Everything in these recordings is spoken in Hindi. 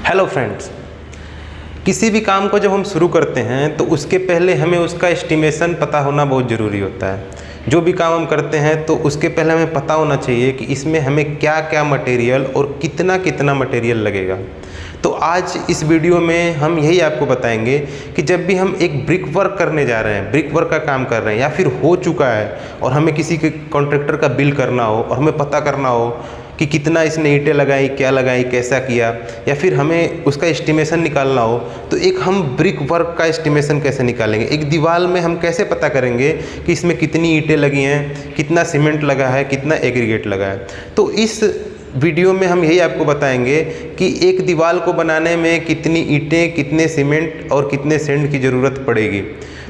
हेलो फ्रेंड्स, किसी भी काम को जब हम शुरू करते हैं तो उसके पहले हमें उसका एस्टिमेशन पता होना बहुत ज़रूरी होता है। जो भी काम हम करते हैं तो उसके पहले हमें पता होना चाहिए कि इसमें हमें क्या क्या मटेरियल और कितना कितना मटेरियल लगेगा। तो आज इस वीडियो में हम यही आपको बताएंगे कि जब भी हम एक ब्रिक वर्क करने जा रहे हैं, ब्रिक वर्क का काम कर रहे हैं या फिर हो चुका है और हमें किसी के कॉन्ट्रैक्टर का बिल करना हो और हमें पता करना हो कि कितना इसने ईंटें लगाई, क्या लगाई, कैसा किया, या फिर हमें उसका एस्टिमेशन निकालना हो, तो एक हम ब्रिक वर्क का एस्टिमेशन कैसे निकालेंगे। एक दीवार में हम कैसे पता करेंगे कि इसमें कितनी ईंटें लगी हैं, कितना सीमेंट लगा है, कितना एग्रीगेट लगा है। तो इस वीडियो में हम यही आपको बताएंगे कि एक दीवार को बनाने में कितनी ईंटें, कितने सीमेंट और कितने सेंड की ज़रूरत पड़ेगी।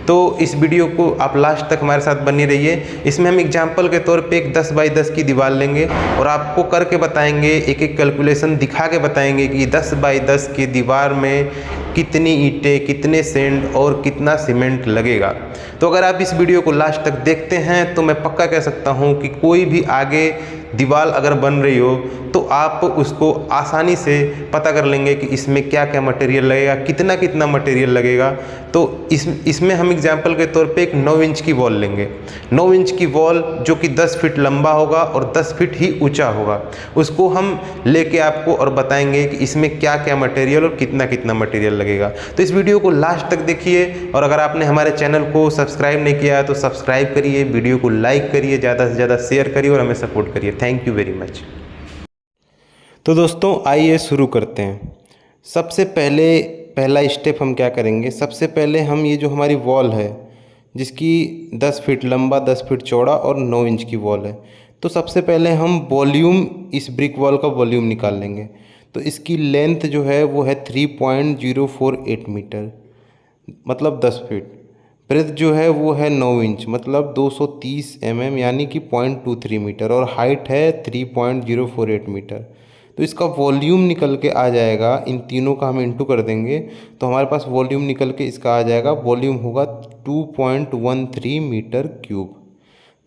तो इस वीडियो को आप लास्ट तक हमारे साथ बने रहिए। इसमें हम एग्जाम्पल के तौर पे एक 10 बाई 10 की दीवार लेंगे और आपको करके बताएंगे, एक एक कैलकुलेशन दिखा के बताएंगे कि 10 बाई 10 की दीवार में कितनी ईंटें, कितने सेंड और कितना सीमेंट लगेगा। तो अगर आप इस वीडियो को लास्ट तक देखते हैं तो मैं पक्का कह सकता हूं कि कोई भी आगे दीवार अगर बन रही हो तो आप उसको आसानी से पता कर लेंगे कि इसमें क्या क्या मटेरियल लगेगा, कितना कितना मटेरियल लगेगा। तो इसमें हम एग्जाम्पल के तौर पे एक 9 इंच की वॉल लेंगे। 9 इंच की वॉल जो कि 10 फीट लंबा होगा और 10 फीट ही ऊंचा होगा, उसको हम लेके आपको और बताएंगे कि इसमें क्या क्या मटेरियल और कितना कितना मटेरियल लगेगा। तो इस वीडियो को लास्ट तक देखिए और अगर आपने हमारे चैनल को सब्सक्राइब नहीं किया है तो सब्सक्राइब करिए, वीडियो को लाइक करिए, ज़्यादा से ज़्यादा शेयर करिए और हमें सपोर्ट करिए। Thank you very much. तो दोस्तों आइए शुरू करते हैं। सबसे पहला स्टेप हम क्या करेंगे, सबसे पहले हम ये जो हमारी वॉल है जिसकी 10 फीट लंबा, 10 फीट चौड़ा और 9 इंच की वॉल है, तो सबसे पहले हम वॉल्यूम, इस ब्रिक वॉल का वॉल्यूम निकाल लेंगे। तो इसकी लेंथ जो है वो है 3.048 मीटर, मतलब 10 फीट। ब्रेथ जो है वो है 9 इंच, मतलब 230 mm यानी कि 0.23 मीटर, और हाइट है 3.048 मीटर। तो इसका वॉल्यूम निकल के आ जाएगा, इन तीनों का हम इंटू कर देंगे तो हमारे पास वॉल्यूम निकल के इसका आ जाएगा, वॉल्यूम होगा 2.13 मीटर क्यूब।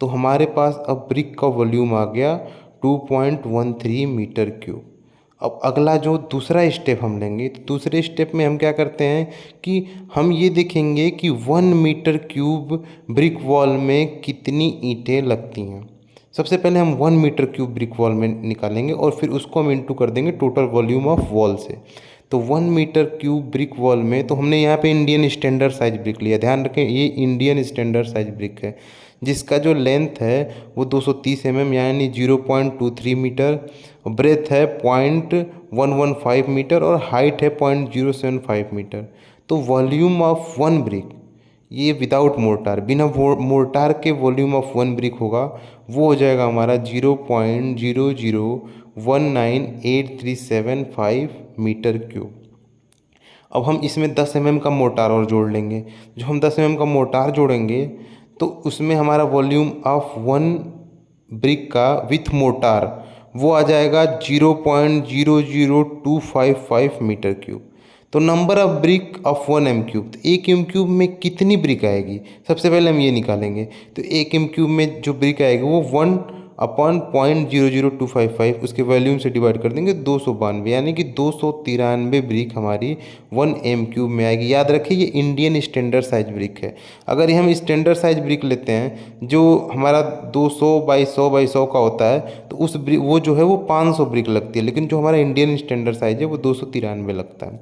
तो हमारे पास अब ब्रिक का वॉल्यूम आ गया 2.13 मीटर क्यूब। अब अगला जो दूसरा स्टेप हम लेंगे, तो दूसरे स्टेप में हम क्या करते हैं कि हम ये देखेंगे कि 1 मीटर क्यूब ब्रिक वॉल में कितनी ईंटें लगती हैं। सबसे पहले हम 1 मीटर क्यूब ब्रिक वॉल में निकालेंगे और फिर उसको हम इंटू कर देंगे टोटल वॉल्यूम ऑफ वॉल से। तो 1 मीटर क्यूब ब्रिक वॉल में, तो हमने यहाँ पे इंडियन स्टैंडर्ड साइज ब्रिक लिया, ध्यान रखें ये इंडियन स्टैंडर्ड साइज ब्रिक है, जिसका जो लेंथ है वो 230 mm यानी 0.23 मीटर, ब्रेथ है 0.115 मीटर और हाइट है 0.075 मीटर। तो वॉल्यूम ऑफ 1 ब्रिक, ये विदाउट मोर्टार, बिना मोर्टार के वॉल्यूम ऑफ 1 ब्रिक होगा, वो हो जाएगा हमारा 0.0019837 मीटर क्यूब। अब हम इसमें 10 mm का मोर्टार और जोड़ लेंगे। जो हम 10 mm का मोर्टार जोड़ेंगे तो उसमें हमारा वॉल्यूम ऑफ 1 ब्रिक का विथ मोर्टार वो आ जाएगा 0.00255 मीटर क्यूब। तो number of brick of 1 m cube, तो 1 एम क्यूब में कितनी ब्रिक आएगी, सबसे पहले हम ये निकालेंगे। तो 1 एम क्यूब में जो ब्रिक आएगी वो 1/00255 उसके वॉल्यूम से डिवाइड कर देंगे 292, यानी कि 293 ब्रिक हमारी 1 एम क्यूब में आएगी। याद रखिए ये इंडियन स्टैंडर्ड साइज ब्रिक है। अगर हम स्टैंडर्ड साइज ब्रिक लेते हैं जो हमारा 200 बाई 100 बाई 100 का होता है, तो उस ब्रिक वो जो है वो 500 ब्रिक लगती है, लेकिन जो हमारा इंडियन स्टैंडर्ड साइज है वो 293 लगता है।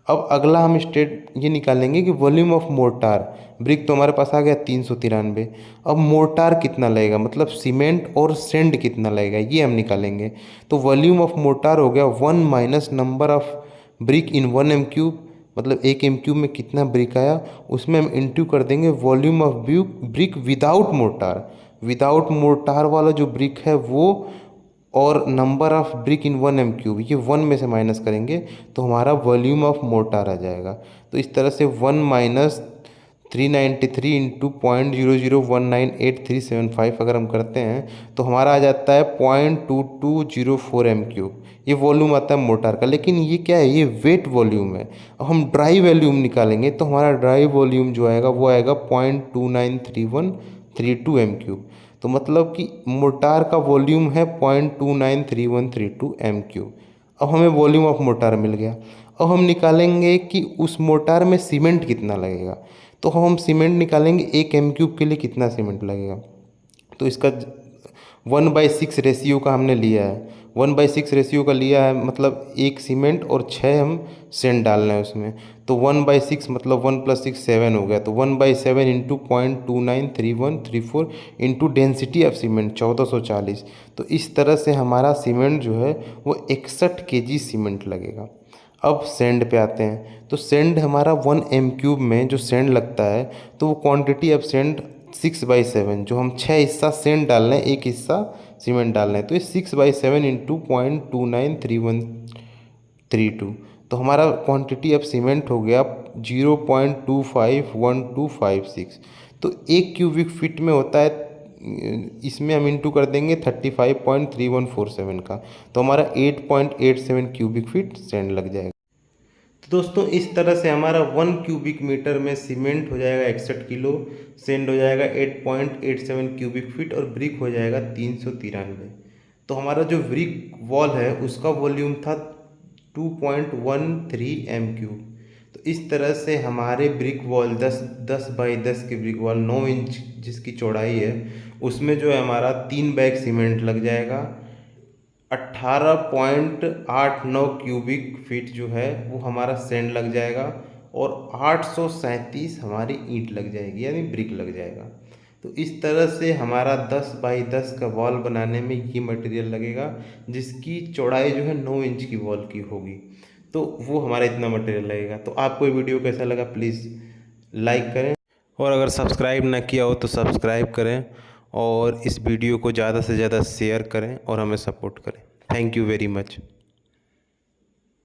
अब अगला हम स्टेट ये निकालेंगे कि वॉल्यूम ऑफ मोर्टार, ब्रिक तो हमारे पास आ गया 393, अब मोर्टार कितना लगेगा, मतलब सीमेंट और सेंड कितना लगेगा, ये हम निकालेंगे। तो वॉल्यूम ऑफ मोर्टार हो गया 1 minus number of brick in 1 m cube, मतलब 1 एम क्यूब में कितना ब्रिक आया उसमें हम इंटू कर देंगे volume of brick without mortar. Without mortar वाला जो ब्रिक है वो और number of brick in 1 m cube, ये 1 में से माइनस करेंगे तो हमारा वॉल्यूम ऑफ मोर्टार आ जाएगा। तो इस तरह से 1 माइनस 393 इंटू 0.00198375 अगर हम करते हैं तो हमारा आ जाता है 0.2204 एम क्यूब। ये वॉल्यूम आता है मोर्टार का, लेकिन ये क्या है, ये वेट वॉल्यूम है। अब हम ड्राई वॉल्यूम निकालेंगे तो हमारा ड्राई वॉल्यूम जो आएगा वो आएगा 0.293132 एम क्यूब। तो मतलब कि मोर्टार का वॉल्यूम है 0.293132 एम क्यूब। अब हमें वॉल्यूम ऑफ मोर्टार मिल गया। अब हम निकालेंगे कि उस मोटार में सीमेंट कितना लगेगा। तो हम सीमेंट निकालेंगे 1 m³ के लिए कितना सीमेंट लगेगा। तो इसका 1/6 रेशियो का हमने लिया है, 1/6 रेशियो का लिया है, मतलब 1 सीमेंट और 6 हम सेंड डाल रहे हैं उसमें। तो 1/6 मतलब 1 + 6 7 हो गया। तो 1/7 into 0.293134 into density of cement 1440। तो इस तरह से हमारा सीमेंट जो है वो 61 kg सीमेंट लगेगा। अब सेंड पे आते हैं। तो सेंड हमारा 1 m³ में जो सेंड लगता है तो वो क्वांटिटी ऑफ सेंड 6/7, जो हम 6 हिस्सा सेंड डाल रहे हैं, 1 हिस्सा सीमेंट डाल रहे हैं, तो ये 6/7 इंटू 0.293132। तो हमारा क्वांटिटी ऑफ सीमेंट हो गया 0.251256। तो 1 क्यूबिक फीट में होता है, इसमें हम इंटू कर देंगे 35.3147 का, तो हमारा 8.87 क्यूबिक फीट सेंड लग जाएगा। तो दोस्तों इस तरह से हमारा 1 क्यूबिक मीटर में सीमेंट हो जाएगा 61 किलो, सेंड हो जाएगा 8.87 क्यूबिक फीट और ब्रिक हो जाएगा 393। तो हमारा जो ब्रिक वॉल है उसका वॉल्यूम था 2.13 m³। तो इस तरह से हमारे ब्रिक वॉल 10 बाई 10 की ब्रिक वॉल 9 इंच जिसकी चौड़ाई है, उसमें जो है हमारा 3 बैग सीमेंट लग जाएगा। 18.89 क्यूबिक फीट जो है वो हमारा सेंड लग जाएगा और 837 हमारी ईंट लग जाएगी, यानी ब्रिक लग जाएगा। तो इस तरह से हमारा 10 बाई 10 का वॉल बनाने में ये मटेरियल लगेगा, जिसकी चौड़ाई जो है 9 इंच की वॉल की होगी। तो वो हमारा इतना मटेरियल लगेगा। तो आपको ये वीडियो कैसा लगा प्लीज़ लाइक करें, और अगर सब्सक्राइब ना किया हो तो सब्सक्राइब करें, और इस वीडियो को ज़्यादा से ज़्यादा शेयर करें और हमें सपोर्ट करें। Thank you very much.